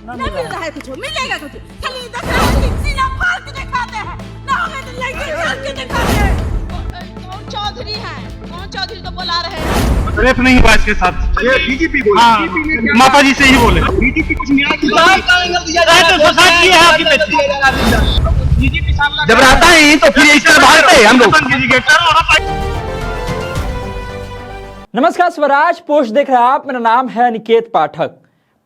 नहीं मिल रहा है कुछ, मिलेगा कुछ। खाली सीना फाड़ के दिखाते हैं, ना होगा तो लड़की फाड़ के दिखाते हैं। कौन चौधरी है? कौन चौधरी तो बुला रहे हैं। रेप नहीं हुआ इसके साथ, ये डीजीपी बोले। हाँ, माता जी से ही बोले। डीजीपी कुछ न्याय की जब रहता है तो फिर ऐसे भागते हैं हम लोग। नमस्कार, स्वराज पोस्ट देख रहे हैं आप। मेरा नाम है निकेत पाठक।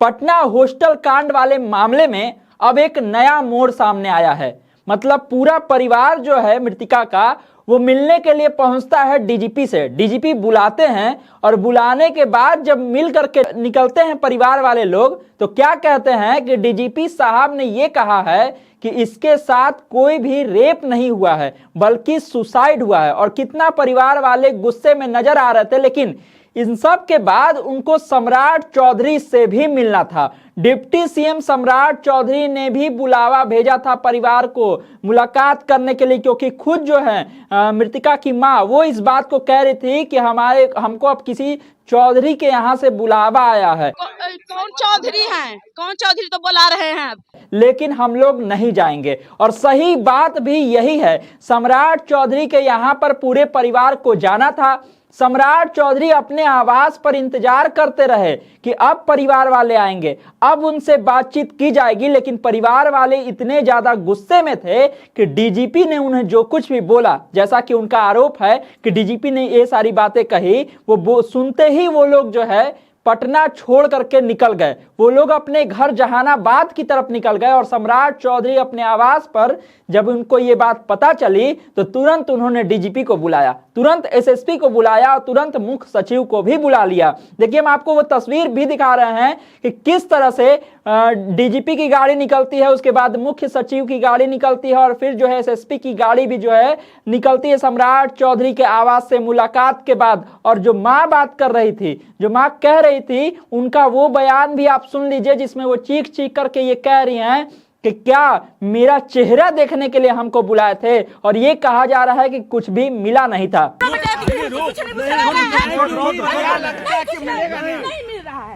पटना हॉस्टल कांड वाले मामले में अब एक नया मोड़ सामने आया है। मतलब पूरा परिवार जो है मृतिका का, वो मिलने के लिए पहुंचता है डीजीपी से। डीजीपी बुलाते हैं और बुलाने के बाद जब मिल करके निकलते हैं परिवार वाले लोग, तो क्या कहते हैं कि डीजीपी साहब ने ये कहा है कि इसके साथ कोई भी रेप नहीं हुआ है बल्कि सुसाइड हुआ है। और कितना परिवार वाले गुस्से में नजर आ रहे थे। लेकिन इन सब के बाद उनको सम्राट चौधरी से भी मिलना था। डिप्टी सीएम सम्राट चौधरी ने भी बुलावा भेजा था परिवार को मुलाकात करने के लिए, क्योंकि खुद जो है मृतिका की मां, वो इस बात को कह रही थी कि हमको अब किसी चौधरी के यहाँ से बुलावा आया है। कौन चौधरी है? कौन चौधरी तो बुला रहे हैं, लेकिन हम लोग नहीं जाएंगे। और सही बात भी यही है। सम्राट चौधरी के यहाँ पर पूरे परिवार को जाना था। सम्राट चौधरी अपने आवास पर इंतजार करते रहे कि अब परिवार वाले आएंगे, अब उनसे बातचीत की जाएगी। लेकिन परिवार वाले इतने ज्यादा गुस्से में थे कि डीजीपी ने उन्हें जो कुछ भी बोला, जैसा कि उनका आरोप है कि डीजीपी ने ये सारी बातें कही, वो सुनते ही वो लोग जो है पटना छोड़ करके निकल गए। वो लोग अपने घर जहानाबाद की तरफ निकल गए। और सम्राट चौधरी अपने आवास पर जब उनको ये बात पता चली तो तुरंत उन्होंने डीजीपी को बुलाया, तुरंत एसएसपी को बुलाया और तुरंत मुख्य सचिव को भी बुला लिया। देखिए, हम आपको वो तस्वीर भी दिखा रहे हैं कि किस तरह से डीजीपी की गाड़ी निकलती है, उसके बाद मुख्य सचिव की गाड़ी निकलती है और फिर जो है एसएसपी की गाड़ी भी जो है निकलती है सम्राट चौधरी के आवास से मुलाकात के बाद। और जो माँ बात कर रही थी, जो माँ कह रही थी, उनका वो बयान भी आप सुन लीजिए, जिसमें वो चीख चीख करके ये कह रही हैं कि क्या मेरा चेहरा देखने के लिए हमको बुलाए थे, और ये कहा जा रहा है कि कुछ भी मिला नहीं था।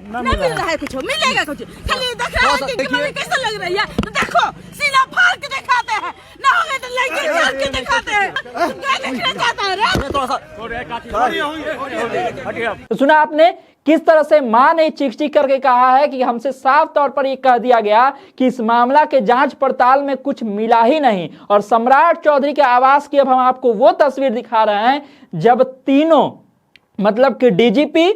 नहीं मिल रहा है कुछ, मिलेगा कुछ। खाली देख रहा है कि मम्मी कैसे लग रही है, तो देखो सीना फाड़ के दिखाते हैं, ना होगा तो लड़की फाड़ के दिखाते हैं। क्या देखना चाहता है रे? तो सुना आपने किस तरह से मां ने चीख चीख करके कहा है कि हमसे साफ तौर पर यह कह दिया गया कि इस मामला के जांच पड़ताल में कुछ मिला ही नहीं। और सम्राट चौधरी के आवास की अब हम आपको वो तस्वीर दिखा रहे हैं जब तीनों, मतलब कि डीजीपी,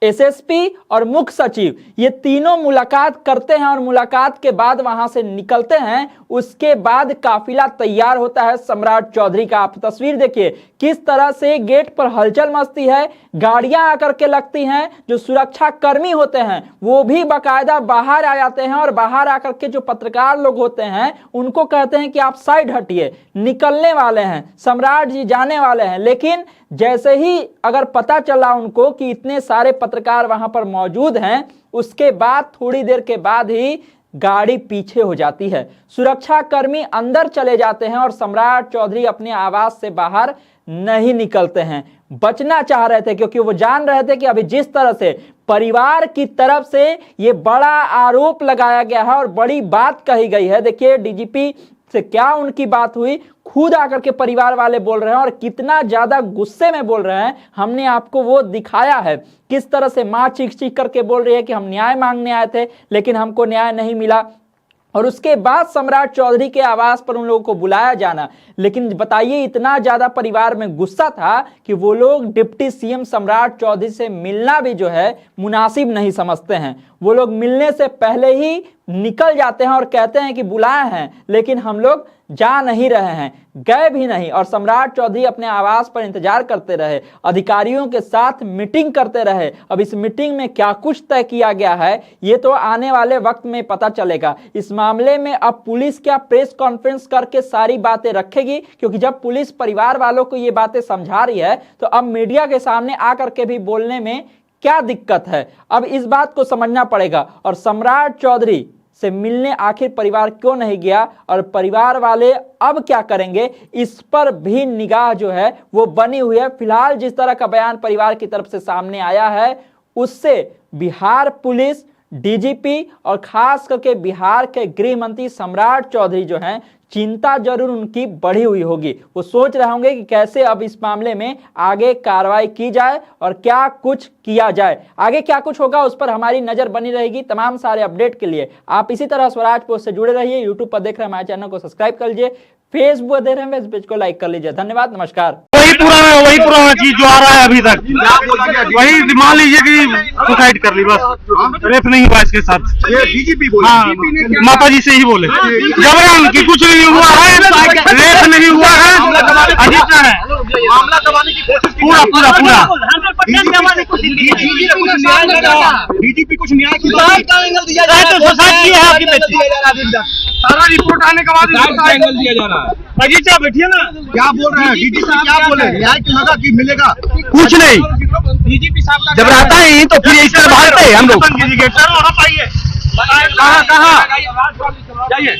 एसएसपी और मुख्य सचिव, ये तीनों मुलाकात करते हैं और मुलाकात के बाद वहां से निकलते हैं। उसके बाद काफिला तैयार होता है सम्राट चौधरी का। आप तस्वीर देखिए किस तरह से गेट पर हलचल मचती है, गाड़ियां आकर के लगती हैं। जो सुरक्षा कर्मी होते हैं वो भी बाकायदा बाहर आ जाते हैं और बाहर आकर के जो पत्रकार लोग होते हैं उनको कहते हैं कि आप साइड हटिए, निकलने वाले हैं, सम्राट जी जाने वाले हैं। लेकिन जैसे ही अगर पता चला उनको कि इतने सारे पत्रकार वहां पर मौजूद हैं, उसके बाद थोड़ी देर के बाद ही गाड़ी पीछे हो जाती है। सुरक्षा कर्मी अंदर चले जाते हैं और सम्राट चौधरी अपने आवास से बाहर नहीं निकलते हैं। बचना चाह रहे थे क्योंकि वो जान रहे थे कि अभी जिस तरह से परिवार की तरफ से ये बड़ा आरोप लगाया गया है और बड़ी बात कही गई है। देखिए डीजीपी से क्या उनकी बात हुई, खुद आकर के परिवार वाले बोल रहे हैं और कितना ज्यादा गुस्से में बोल रहे हैं। हमने आपको वो दिखाया है किस तरह से मां चीख चीख करके बोल रही है कि हम न्याय मांगने आए थे लेकिन हमको न्याय नहीं मिला। और उसके बाद सम्राट चौधरी के आवास पर उन लोगों को बुलाया जाना। लेकिन बताइए, इतना ज्यादा परिवार में गुस्सा था कि वो लोग डिप्टी सीएम सम्राट चौधरी से मिलना भी जो है मुनासिब नहीं समझते हैं। वो लोग मिलने से पहले ही निकल जाते हैं और कहते हैं कि बुलाए हैं लेकिन हम लोग जा नहीं रहे हैं, गए भी नहीं। और सम्राट चौधरी अपने आवास पर इंतजार करते रहे, अधिकारियों के साथ मीटिंग करते रहे। अब इस मीटिंग में क्या कुछ तय किया गया है ये तो आने वाले वक्त में पता चलेगा। इस मामले में अब पुलिस क्या प्रेस कॉन्फ्रेंस करके सारी बातें रखेगी, क्योंकि जब पुलिस परिवार वालों को ये बातें समझा रही है तो अब मीडिया के सामने आकर के भी बोलने में क्या दिक्कत है, अब इस बात को समझना पड़ेगा। और सम्राट चौधरी से मिलने आखिर परिवार क्यों नहीं गया और परिवार वाले अब क्या करेंगे, इस पर भी निगाह जो है वो बनी हुई है। फिलहाल जिस तरह का बयान परिवार की तरफ से सामने आया है उससे बिहार पुलिस, डीजीपी और खास करके बिहार के गृह मंत्री सम्राट चौधरी जो हैं, चिंता जरूर उनकी बढ़ी हुई होगी। वो सोच रहे होंगे कि कैसे अब इस मामले में आगे कार्रवाई की जाए और क्या कुछ किया जाए। आगे क्या कुछ होगा उस पर हमारी नजर बनी रहेगी। तमाम सारे अपडेट के लिए आप इसी तरह स्वराज पोस्ट से जुड़े रहिए। यूट्यूब पर देख रहे हैं हमारे चैनल को सब्सक्राइब कर लीजिए, फेसबुक देख रहे हैं फेस पेज को लाइक कर लीजिए। धन्यवाद, नमस्कार। वही पुराना चीज जो आ रहा है अभी तक, वही मान लीजिए कि सुसाइड कर ली, बस रेप नहीं हुआ इसके साथ। ये डीजीपी बोले, हाँ, माता जी से ही बोले जबरन कि कुछ नहीं हुआ है, रेप नहीं हुआ है, अजीब है मामला दबाने की कोशिश की। पूरा पूरा पूरा डीजीपी कुछ न्याय की सुसाइड किया है आपकी बेटी। सारा रिपोर्ट आने के बाद एंगल दिया जा रहा है। बगीचा बैठिए ना। क्या बोल रहे हैं डीजीपी क्या बोले? न्याय की लगा कि मिलेगा? कुछ नहीं, डीजीपी साहब का जब रहता ही तो फिर इस तरह भागते हैं हम लोग। सर वहाँ पाइए, कहाँ जाइए।